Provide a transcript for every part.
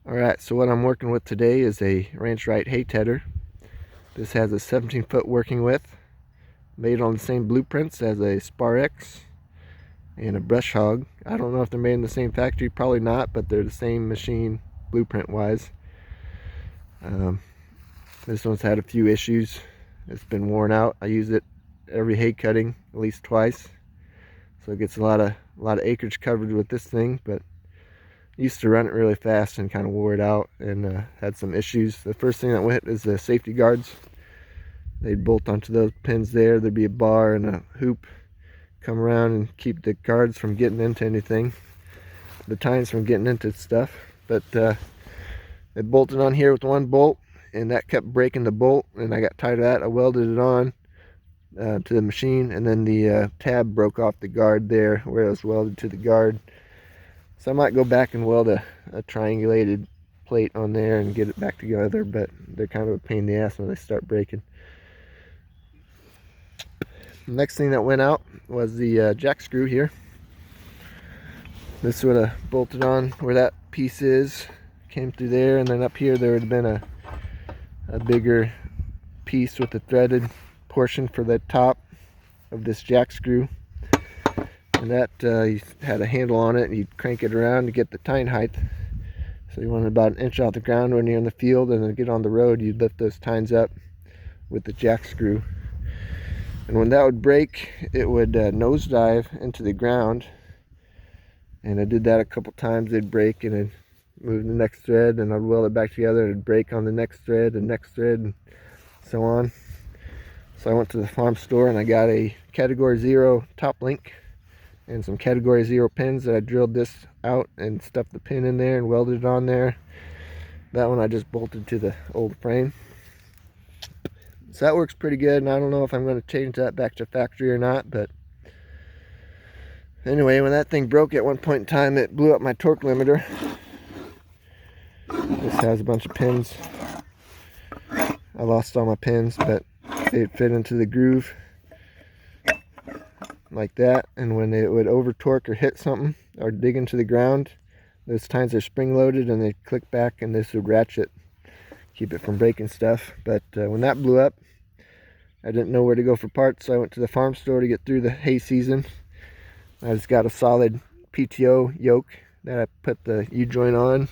Alright, so what I'm working with today is a ranch rite hay tedder. This has a 17-foot working width, made on the same blueprints as a Spar X and a brush hog. I don't know if they're made in the same factory, probably not, but they're the same machine blueprint wise. This one's had a few issues. It's been worn out. I use it every hay cutting at least twice, so it gets a lot of acreage covered with this thing, but used to run it really fast and kind of wore it out and had some issues. The first thing that went is the safety guards. They'd bolt onto those pins there. There'd be a bar and a hoop come around and keep the guards from getting into anything, the tines from getting into stuff. But it bolted on here with one bolt, and that kept breaking the bolt, and I got tired of that. I welded it on to the machine, and then the tab broke off the guard there where it was welded to the guard. So I might go back and weld a triangulated plate on there and get it back together, but they're kind of a pain in the ass when they start breaking. The next thing that went out was the jack screw here. This would have bolted on where that piece is, came through there, and then up here there would have been a bigger piece with the threaded portion for the top of this jack screw. And that you had a handle on it, and you'd crank it around to get the tine height. So you wanted about an inch off the ground when you're in the field, and then get on the road, you'd lift those tines up with the jack screw. And when that would break, it would nosedive into the ground. And I did that a couple times. It'd break, and I'd move the next thread, and I'd weld it back together, and it'd break on the next thread, and so on. So I went to the farm store, and I got a Category 0 top link and some Category 0 pins that I drilled this out and stuffed the pin in there and welded it on there. That one I just bolted to the old frame. So that works pretty good, and I don't know if I'm going to change that back to factory or not, but anyway, when that thing broke at one point in time, it blew up my torque limiter. This has a bunch of pins. I lost all my pins, but they fit into the groove like that, and when it would over torque or hit something or dig into the ground, those tines are spring loaded and they click back, and this would ratchet, keep it from breaking stuff. But when that blew up, I didn't know where to go for parts, so I went to the farm store to get through the hay season. I just got a solid PTO yoke that I put the U-joint on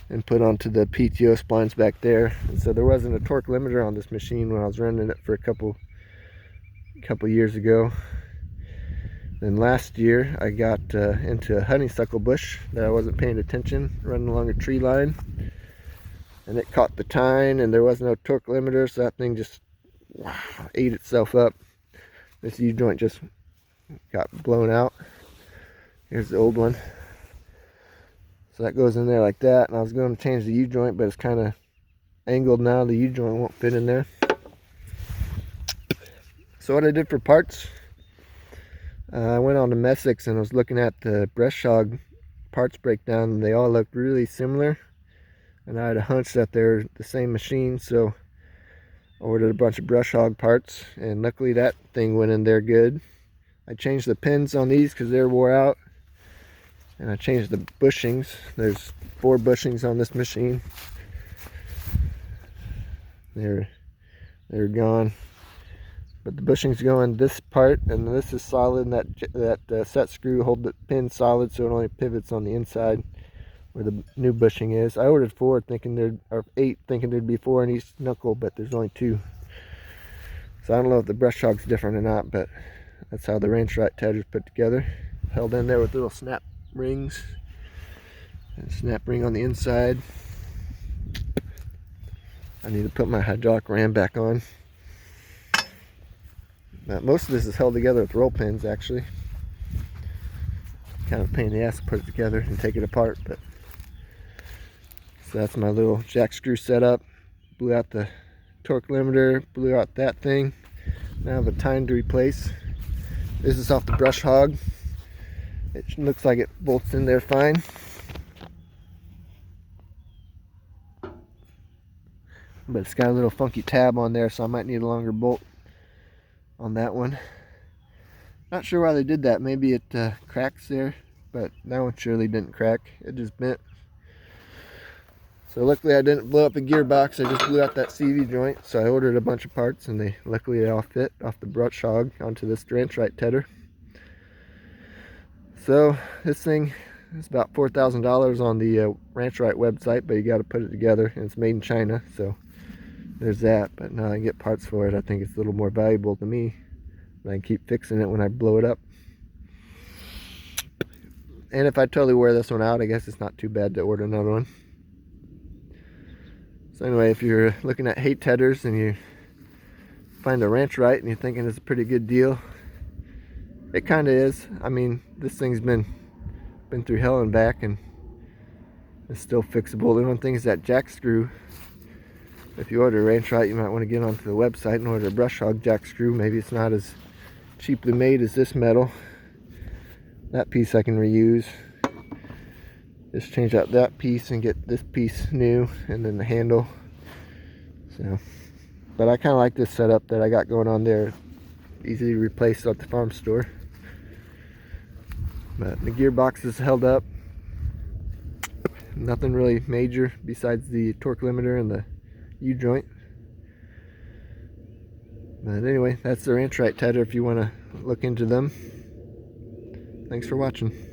and put onto the PTO splines back there. And so there wasn't a torque limiter on this machine when I was running it for a couple years ago. Then last year I got into a honeysuckle bush that I wasn't paying attention, running along a tree line, and it caught the tine, and there was no torque limiter, so that thing just ate itself up. This U-joint just got blown out. Here's the old one. So that goes in there like that, and I was going to change the U-joint, but it's kind of angled now. The U-joint won't fit in there. So what I did for parts, I went on to Messick's and I was looking at the brush hog parts breakdown, and they all looked really similar, and I had a hunch that they're the same machine, so I ordered a bunch of brush hog parts, and luckily that thing went in there good. I changed the pins on these because they're wore out, and I changed the bushings. There's 4 bushings on this machine. They're gone. But the bushings go in this part, and this is solid, and that set screw hold the pin solid, so it only pivots on the inside where the new bushing is. I ordered 4 thinking there'd, or 8 thinking there'd be 4 in each knuckle, but there's only 2. So I don't know if the brush hog's different or not, but that's how the ranch rite tedder's put together. Held in there with little snap rings, and snap ring on the inside. I need to put my hydraulic ram back on. Now, most of this is held together with roll pins, actually. Kind of a pain in the ass to put it together and take it apart, but so that's my little jack screw setup. Blew out the torque limiter, blew out that thing. Now I have a tine to replace. This is off the brush hog. It looks like it bolts in there fine. But it's got a little funky tab on there, so I might need a longer bolt on that one. Not sure why they did that. Maybe it cracks there, but that one surely didn't crack. It just bent. So luckily I didn't blow up a gearbox, I just blew out that CV joint. So I ordered a bunch of parts and luckily they all fit off the brush hog onto this rite tedder. So this thing is about $4,000 on the Rite website, but you got to put it together, and it's made in China, so there's that. But now I can get parts for it. I think it's a little more valuable to me. I can keep fixing it when I blow it up. And if I totally wear this one out, I guess it's not too bad to order another one. So anyway, if you're looking at hate tedders and you find a Rite and you're thinking it's a pretty good deal, it kind of is. I mean, this thing's been through hell and back, and it's still fixable. The one thing is that jack screw. If you order a Rite, you might want to get onto the website and order a brush hog jack screw. Maybe it's not as cheaply made as this metal. That piece I can reuse. Just change out that piece and get this piece new, and then the handle. So, but I kind of like this setup that I got going on there. Easily replaced at the farm store. But the gearbox is held up. Nothing really major besides the torque limiter and the U-joint. But anyway, that's the Rite tedder if you want to look into them. Thanks for watching.